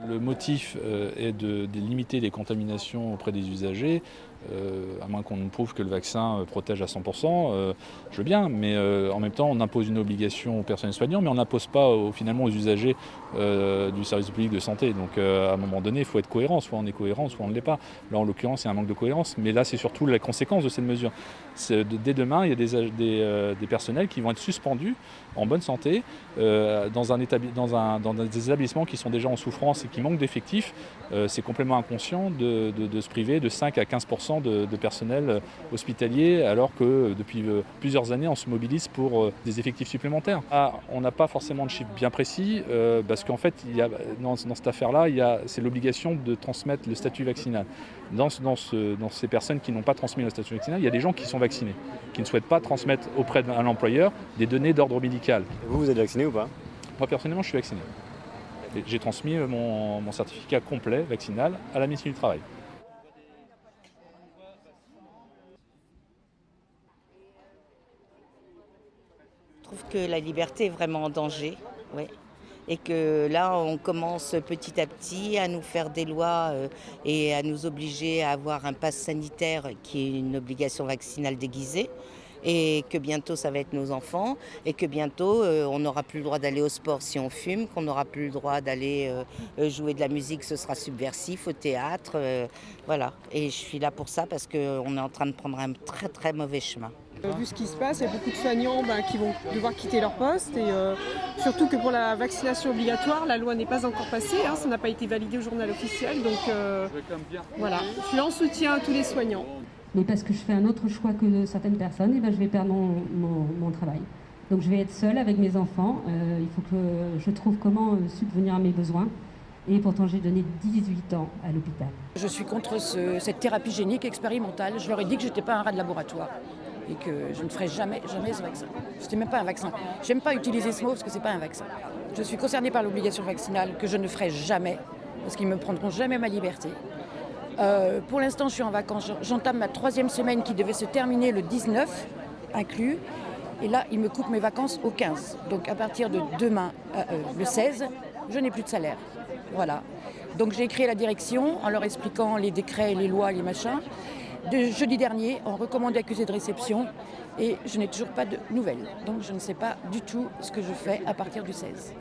le motif est de limiter les contaminations auprès des usagers, à moins qu'on ne prouve que le vaccin protège à 100%, je veux bien, mais en même temps on impose une obligation au personnel soignant, mais on n'impose pas finalement aux usagers du service public de santé. Donc à un moment donné, il faut être cohérent, soit on est cohérent, soit on ne l'est pas. Là en l'occurrence, il y a un manque de cohérence, mais là c'est surtout la conséquence de cette mesure. Dès demain, il y a des personnels qui vont être suspendus en bonne santé dans des établissements qui sont déjà en souffrance et qui manquent d'effectifs. C'est complètement inconscient de se priver de 5 à 15% de personnel hospitalier, alors que depuis plusieurs années, on se mobilise pour des effectifs supplémentaires. On n'a pas forcément de chiffres bien précis, parce qu'en fait, dans cette affaire-là, c'est l'obligation de transmettre le statut vaccinal. Dans ces personnes qui n'ont pas transmis le statut vaccinal, il y a des gens qui sont vaccinés, qui ne souhaitent pas transmettre auprès d'un employeur des données d'ordre médical. Et vous êtes vacciné ou pas? Moi, personnellement, je suis vacciné. J'ai transmis mon certificat complet vaccinal à la ministre du Travail. Je trouve que la liberté est vraiment en danger, ouais. Et que là, on commence petit à petit à nous faire des lois et à nous obliger à avoir un pass sanitaire qui est une obligation vaccinale déguisée. Et que bientôt, ça va être nos enfants. Et que bientôt, on n'aura plus le droit d'aller au sport si on fume, qu'on n'aura plus le droit d'aller jouer de la musique, ce sera subversif, au théâtre. Voilà. Et je suis là pour ça parce qu'on est en train de prendre un très très mauvais chemin. Vu ce qui se passe, il y a beaucoup de soignants qui vont devoir quitter leur poste et surtout que pour la vaccination obligatoire, la loi n'est pas encore passée, ça n'a pas été validé au journal officiel, donc voilà. Je suis en soutien à tous les soignants. Mais parce que je fais un autre choix que certaines personnes, je vais perdre mon travail. Donc je vais être seule avec mes enfants, il faut que je trouve comment subvenir à mes besoins. Et pourtant, j'ai donné 18 ans à l'hôpital. Je suis contre cette thérapie génique expérimentale. Je leur ai dit que je n'étais pas un rat de laboratoire et que je ne ferai jamais ce vaccin. Ce n'est même pas un vaccin. J'aime pas utiliser ce mot parce que ce n'est pas un vaccin. Je suis concernée par l'obligation vaccinale que je ne ferai jamais parce qu'ils ne me prendront jamais ma liberté. Pour l'instant, je suis en vacances. J'entame ma 3e semaine qui devait se terminer le 19 inclus. Et là, ils me coupent mes vacances au 15. Donc à partir de demain, le 16, je n'ai plus de salaire. Voilà. Donc j'ai écrit à la direction en leur expliquant les décrets, les lois, les machins. De jeudi dernier, on recommande accusé de réception et je n'ai toujours pas de nouvelles. Donc je ne sais pas du tout ce que je fais à partir du 16.